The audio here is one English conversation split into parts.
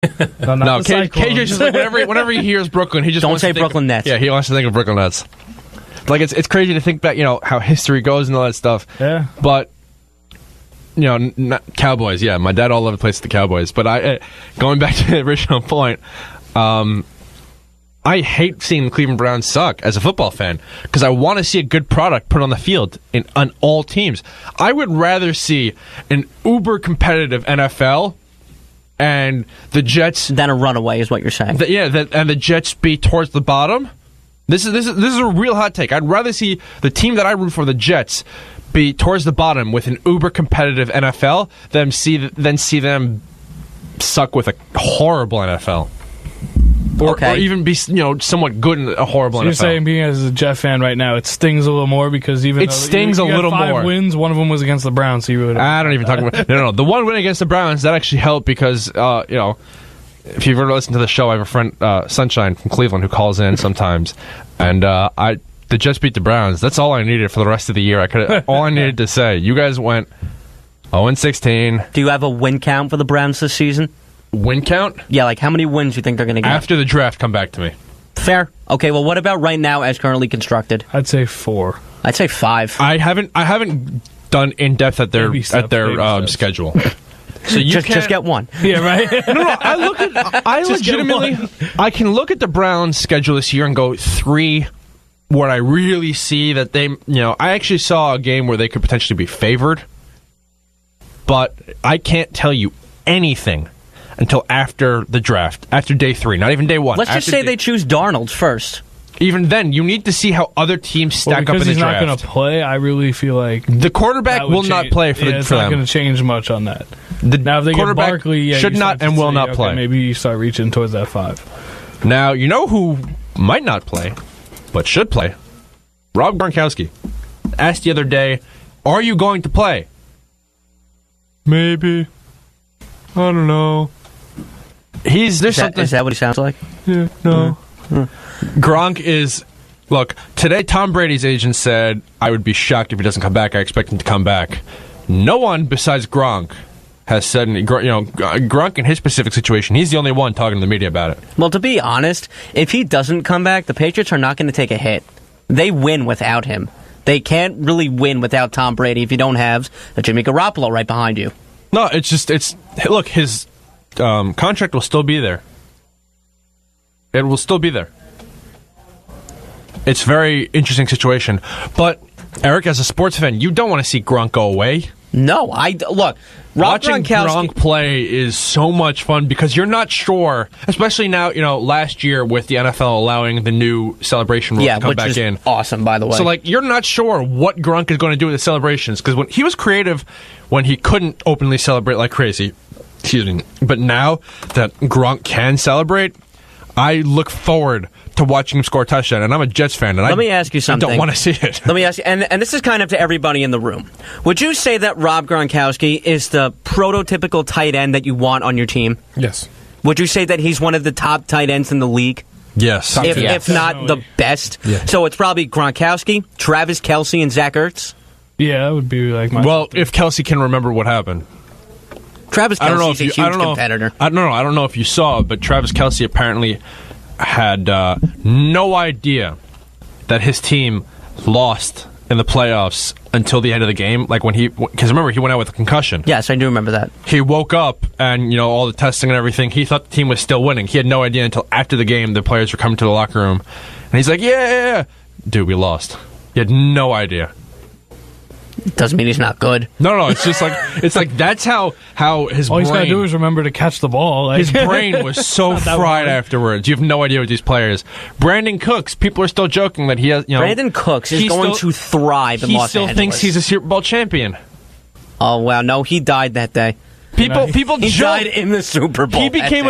No, KJ just like whenever he hears Brooklyn, he just don't wants say to think, Brooklyn Nets. Yeah, he wants to think of Brooklyn Nets. Like it's crazy to think back, how history goes and all that stuff. Yeah. But not Cowboys. Yeah, my dad all over the place with the Cowboys. But going back to the original point, I hate seeing the Cleveland Browns suck as a football fan because I want to see a good product put on the field on all teams. I would rather see an uber competitive NFL and the Jets than a runaway is what you're saying. And the Jets be towards the bottom. This is a real hot take. I'd rather see the team that I root for, the Jets, be towards the bottom with an uber competitive NFL than see them suck with a horrible NFL. Or even be somewhat good in a horrible NFL. You're saying, being as a Jet fan right now, it stings a little more because even it stings a little more. 5 wins, one of them was against the Browns, so you really I don't even talk about no. The one win against the Browns that actually helped because if you've ever listened to the show, I have a friend Sunshine from Cleveland who calls in sometimes, and the Jets beat the Browns. That's all I needed for the rest of the year. All I needed to say. You guys went 0-16. Do you have a win count for the Browns this season? Win count? Yeah, like how many wins do you think they're going to get? After the draft, come back to me. Fair. Okay, well, what about right now as currently constructed? I'd say 4. I'd say 5. I haven't done in depth at their schedule. So you just get 1. Yeah, right. No. I legitimately, I can look at the Browns' schedule this year and go 3. Where I really see that they, I actually saw a game where they could potentially be favored, but I can't tell you anything until after the draft, after day 3, not even day 1. Let's just say they choose Darnold first. Even then, you need to see how other teams stack up in the draft. Because he's not going to play, I really feel like the quarterback will not play for it's them. It's not going to change much on that. Now, if they get Barkley, should not and will not play. Maybe you start reaching towards that 5. Now, you know who might not play, but should play? Rob Gronkowski. Asked the other day, are you going to play? Maybe. I don't know. Is that what he sounds like? Yeah, no. Gronk is... Look, today Tom Brady's agent said, I would be shocked if he doesn't come back. I expect him to come back. No one besides Gronk has said, Gronk in his specific situation, he's the only one talking to the media about it. Well, to be honest, if he doesn't come back, the Patriots are not going to take a hit. They win without him. They can't really win without Tom Brady if you don't have a Jimmy Garoppolo right behind you. No, look, his contract will still be there. It will still be there. It's a very interesting situation. But, Eric, as a sports fan, you don't want to see Gronk go away. No, look, watching Gronk play is so much fun because you're not sure, especially now, last year with the NFL allowing the new celebration rule to come back in. Awesome, by the way. So, you're not sure what Gronk is going to do with the celebrations because when he was creative when he couldn't openly celebrate like crazy. Excuse me. But now that Gronk can celebrate, I look forward to watching him score a touchdown, and I'm a Jets fan, and Let me ask you something. I don't want to see it. Let me ask you, and this is kind of to everybody in the room. Would you say that Rob Gronkowski is the prototypical tight end that you want on your team? Yes. Would you say that he's one of the top tight ends in the league? Yes. If not the best. Yeah. So it's probably Gronkowski, Travis Kelce, and Zach Ertz? Yeah, that would be like my... Well, if Kelce can remember what happened. Travis Kelce's a huge competitor. I don't know if you saw, but Travis Kelce apparently had no idea that his team lost in the playoffs until the end of the game. Because remember, he went out with a concussion. Yes, I do remember that. He woke up and, all the testing and everything, he thought the team was still winning. He had no idea until after the game the players were coming to the locker room. And he's like, yeah. Dude, we lost. He had no idea. Doesn't mean he's not good. No, it's just that's how his all brain... he's got to do is remember to catch the ball. His brain was so fried afterwards. You have no idea what these players... Brandon Cooks, people are still joking that he has... Brandon Cooks is going to thrive in Los Angeles. He still thinks he's a Super Bowl champion. Oh, wow. No, he died that day. People he died in the Super Bowl. He became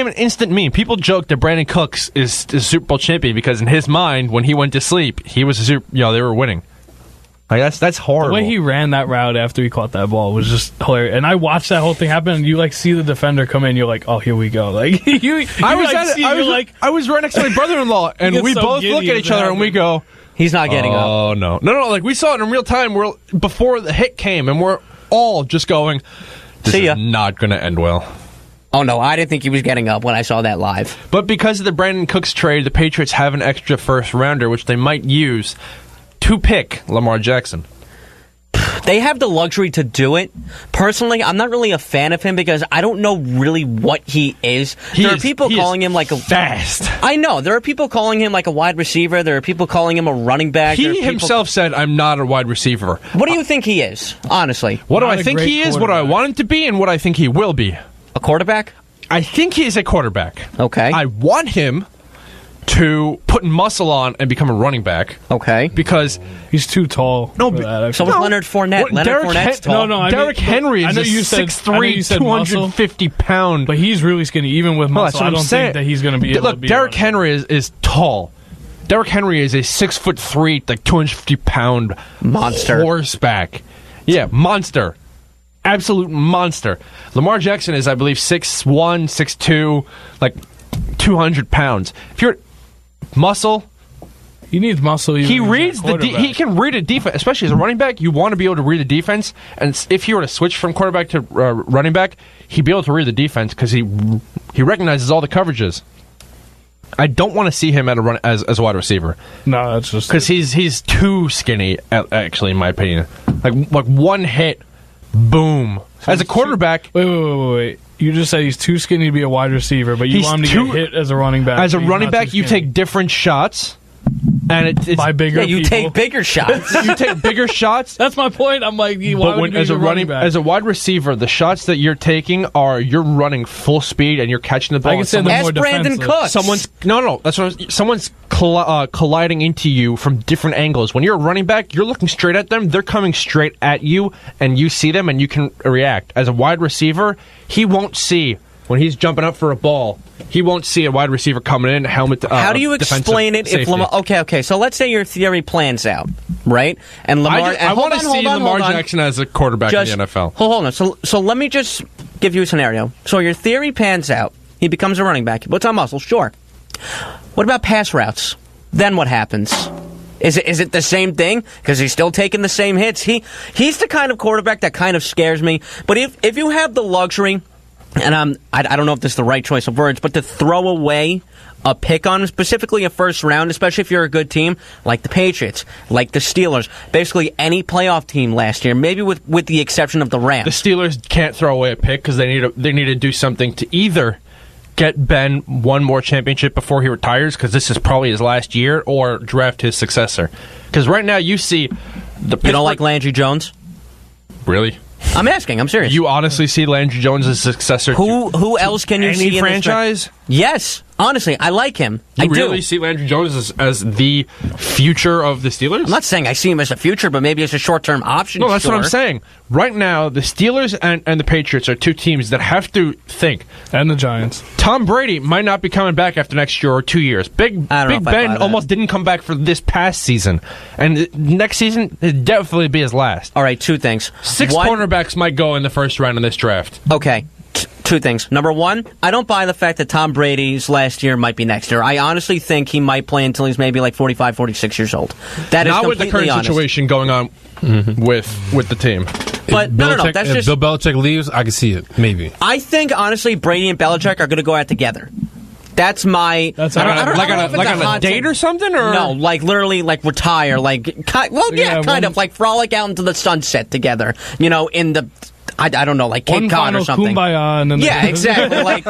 an instant meme. People joke that Brandon Cooks is a Super Bowl champion because in his mind, when he went to sleep, he was they were winning. That's horrible. The way he ran that route after he caught that ball was just hilarious. And I watched that whole thing happen, and you see the defender come in, you're like, oh, here we go. I was right next to my brother-in-law, and we both look at each other and we go, he's not getting up. Oh no. We saw it in real time before the hit came, and we're all just going, this is not going to end well. Oh, no, I didn't think he was getting up when I saw that live. But because of the Brandon Cooks trade, the Patriots have an extra first-rounder, which they might use to pick Lamar Jackson. They have the luxury to do it. Personally, I'm not really a fan of him because I don't know really what he is. There are people calling him like a fast. I know. There are people calling him like a wide receiver. There are people calling him a running back. He himself said, "I'm not a wide receiver." What do you think he is, honestly? What do I think he is, what do I want him to be, and what I think he will be? A quarterback? I think he is a quarterback. Okay. I want him to put muscle on and become a running back. Okay. Because he's too tall. No, so was Leonard Fournette. Leonard Fournette's tall. Derrick Henry is a 6'3", 250-pound. But he's really skinny, even with muscle. I don't think that he's going to be able to be. Look, Derrick Henry is tall. Derrick Henry is a 6'3", like 250-pound monster horseback. Yeah, monster. Absolute monster. Lamar Jackson is, I believe, 6'1", 6'2", like 200 pounds. If you're muscle, he needs muscle. He reads he can read a defense, especially as a running back. You want to be able to read the defense, and if he were to switch from quarterback to running back, he'd be able to read the defense because he recognizes all the coverages. I don't want to see him at as a wide receiver. No, that's just because he's too skinny. Actually, in my opinion, like one hit, boom. So as a quarterback, wait. You just said he's too skinny to be a wide receiver, but you want him to get hit as a running back. As a running back, you take different shots, and it's by bigger. Yeah, you take bigger shots. You take bigger shots. That's my point. I'm like, why would you as a running back? As a wide receiver, the shots that you're taking you're running full speed and you're catching the ball. I can say Ask Brandon Cooks. Someone's colliding into you from different angles. When you're a running back, you're looking straight at them. They're coming straight at you, and you see them, and you can react. As a wide receiver, he won't see. When he's jumping up for a ball, he won't see a wide receiver coming in, helmet. How do you explain it if Lamar... Okay, so let's say your theory plans out, right? And Lamar... I want to see Lamar Jackson as a quarterback in the NFL. Hold on. So let me just give you a scenario. So your theory pans out. He becomes a running back. He puts on muscle, sure. What about pass routes? Then what happens? Is it the same thing? Because he's still taking the same hits. He's the kind of quarterback that kind of scares me. But if you have the luxury... And I don't know if this is the right choice of words, but to throw away a pick on him, specifically a first round, especially if you're a good team, like the Patriots, like the Steelers, basically any playoff team last year, maybe with the exception of the Rams. The Steelers can't throw away a pick because they need to do something to either get Ben one more championship before he retires, because this is probably his last year, or draft his successor. Because right now you see the You don't like Landry Jones? Really? I'm asking. I'm serious. You honestly see Landry Jones as successor? Who else can you see in franchise? Yes, honestly, I like him. I really do. See Landry Jones as the future of the Steelers? I'm not saying I see him as a future, but maybe as a short-term option. No, that's what I'm saying. Right now, the Steelers and the Patriots are two teams that have to think. And the Giants. Tom Brady might not be coming back after next year or 2 years. Big Ben almost didn't come back for this past season. And next season, it'd definitely be his last. All right, two things. 6 cornerbacks might go in the first round of this draft. Okay. Two things. Number one, I don't buy the fact that Tom Brady's last year might be next year. I honestly think he might play until he's maybe like 45, 46 years old. That is not with the current situation going on with the team. But no. That's if Bill Belichick leaves, I can see it. Maybe. I think honestly, Brady and Belichick are going to go out together. That's my. That's on a date or something, or no, like literally, like retire, like kind of like frolic out into the sunset together. You know, in the. I don't know, like Cape Cod or something. Kumbaya and then exactly. Like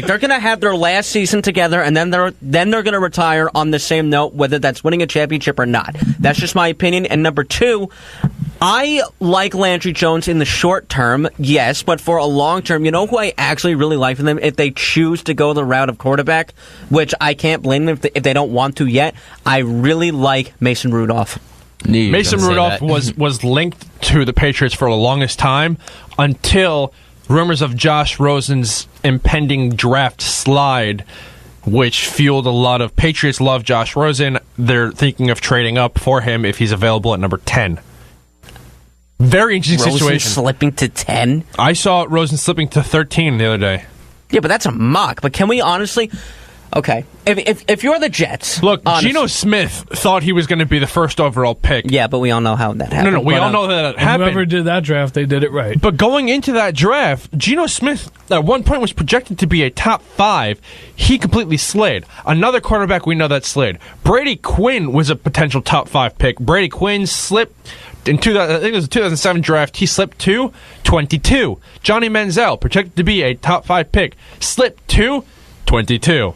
they're gonna have their last season together, and then they're gonna retire on the same note, whether that's winning a championship or not. That's just my opinion. And number two, I like Landry Jones in the short term, yes, but for a long term, you know who I actually really like for them if they choose to go the route of quarterback, which I can't blame them if they don't want to yet. I really like Mason Rudolph. Mason Rudolph was linked to the Patriots for the longest time until rumors of Josh Rosen's impending draft slide, which fueled a lot of Patriots love Josh Rosen. They're thinking of trading up for him if he's available at number 10. Very interesting situation. Slipping to 10? I saw Rosen slipping to 13 the other day. Yeah, but that's a mock. But can we honestly... Okay. If you're the Jets... Look, honestly, Geno Smith thought he was going to be the first overall pick. Yeah, but we all know how that happened. No, we all know that happened. Whoever did that draft, they did it right. But going into that draft, Geno Smith at one point was projected to be a top 5. He completely slid. Another quarterback we know that slid. Brady Quinn was a potential top 5 pick. Brady Quinn slipped in I think it was a 2007 draft. He slipped to 22. Johnny Manziel, projected to be a top 5 pick, slipped to 22.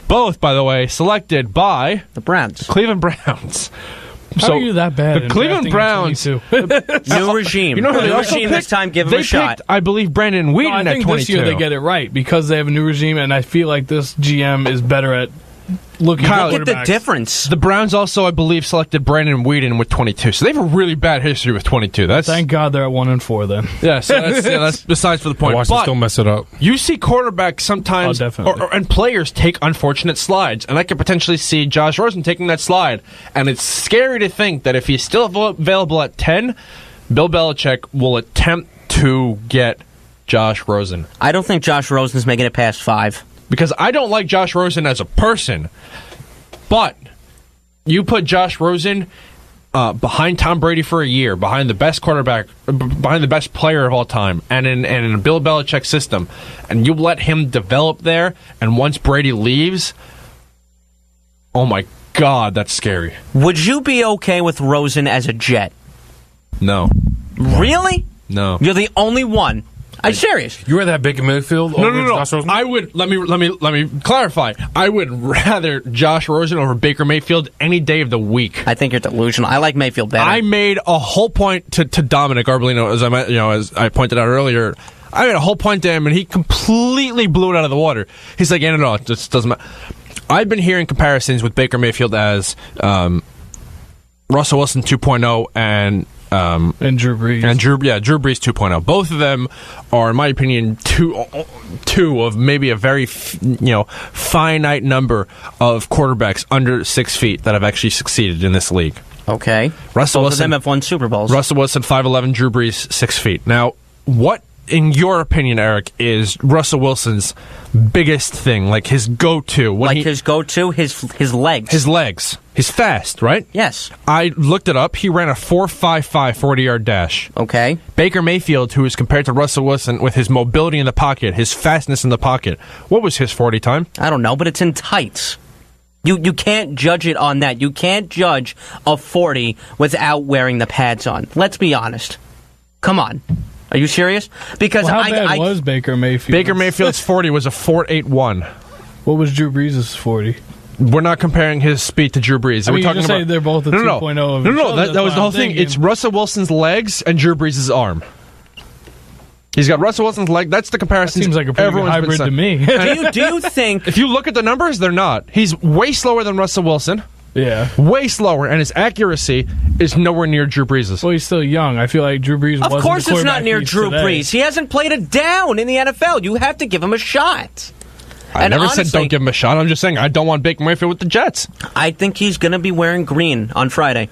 Both, by the way, selected by the Browns. Cleveland Browns. How are you that bad? The Cleveland Browns. New regime. You know who they new also regime picked? this time. Give they him a shot. picked, I believe, Brandon Whedon I at think 22. this year they get it right because they have a new regime, and I feel like this GM is better at looking Kyle, at Look at the quarterbacks. difference. The Browns also, I believe, selected Brandon Whedon with 22. So they have a really bad history with 22. That's Thank God they're at 1-4 then. yeah. So that's besides for the point. Watch them But still mess it up. you see quarterbacks sometimes, Oh, definitely. and players take unfortunate slides, and I could potentially see Josh Rosen taking that slide. And it's scary to think that if he's still available at 10, Bill Belichick will attempt to get Josh Rosen. I don't think Josh Rosen's making it past 5. Because I don't like Josh Rosen as a person, but you put Josh Rosen behind Tom Brady for a year, behind the best quarterback, behind the best player of all time, and in a Bill Belichick system, and you let him develop there, and once Brady leaves, oh my God, that's scary. Would you be okay with Rosen as a Jet? No. Really? No. You're the only one. I'm serious. You rather have Baker Mayfield over Josh Rosen? I would let me clarify. I would rather Josh Rosen over Baker Mayfield any day of the week. I think you're delusional. I like Mayfield better. I made a whole point to Dominic Arbolino, as I pointed out earlier. I made a whole point to him, and he completely blew it out of the water. He's like, no, it just doesn't matter. I've been hearing comparisons with Baker Mayfield as Russell Wilson 2.0 and Drew Brees. And Drew Brees 2.0. Both of them are, in my opinion, two of maybe a very finite number of quarterbacks under 6 feet that have actually succeeded in this league. Okay. Russell Both Wilson, of them have won Super Bowls. Russell Wilson 5'11", Drew Brees 6 feet. Now, what, in your opinion, Eric, is Russell Wilson's biggest thing, like his go-to? His go-to, his legs. His legs. He's fast, right? Yes. I looked it up. He ran a 4.55 40-yard dash. Okay. Baker Mayfield, who is compared to Russell Wilson with his mobility in the pocket, his fastness in the pocket, what was his 40 time? I don't know, but it's in tights. You can't judge it on that. You can't judge a 40 without wearing the pads on. Let's be honest. Come on. Are you serious? Because how bad was Baker Mayfield? Baker Mayfield's 40 was a 4.81. What was Drew Brees' 40? We're not comparing his speed to Drew Brees. We're We're talking just about say they're both a 2.0 of each other. That was the whole thing. thinking. It's Russell Wilson's legs and Drew Brees' arm. He's got Russell Wilson's leg. That's the comparison. Seems like a pretty good hybrid to me. Do you think... If you look at the numbers, they're not. He's way slower than Russell Wilson. Yeah. Way slower, and his accuracy is nowhere near Drew Brees's. Well, he's still young. I feel like Drew Brees wasn't Of course the it's not quarterback near he is Drew today. Brees. He hasn't played a down in the NFL. You have to give him a shot. I never said honestly, don't give him a shot. I'm just saying I don't want Baker Mayfield with the Jets. I think he's going to be wearing green on Friday.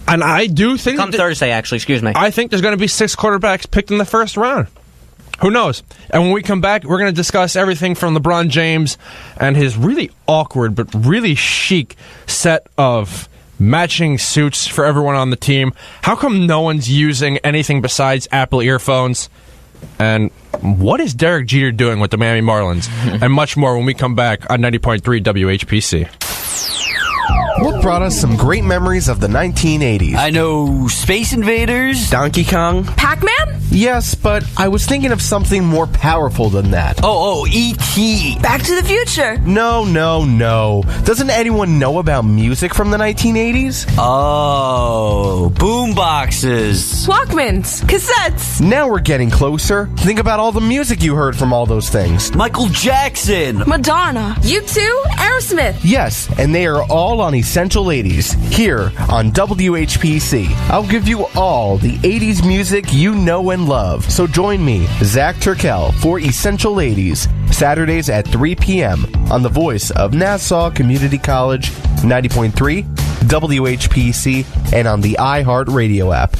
And I do think... Come Thursday, actually. Excuse me. I think there's going to be 6 quarterbacks picked in the first round. Who knows? And when we come back, we're going to discuss everything from LeBron James and his really awkward but really chic set of matching suits for everyone on the team. How come no one's using anything besides Apple earphones? And what is Derek Jeter doing with the Miami Marlins? And much more when we come back on 90.3 WHPC. What brought us some great memories of the 1980s? I know Space Invaders. Donkey Kong? Pac-Man? Yes, but I was thinking of something more powerful than that. Oh, E.T. Back to the Future? No. Doesn't anyone know about music from the 1980s? Oh, boomboxes. Walkmans? Cassettes? Now we're getting closer. Think about all the music you heard from all those things. Michael Jackson. Madonna? U2? Aerosmith? Yes, and they are all on Essential 80s, here on WHPC. I'll give you all the 80s music you know and love. So join me, Zach Turkel, for Essential 80s, Saturdays at 3 p.m. on the voice of Nassau Community College, 90.3 WHPC, and on the iHeartRadio app.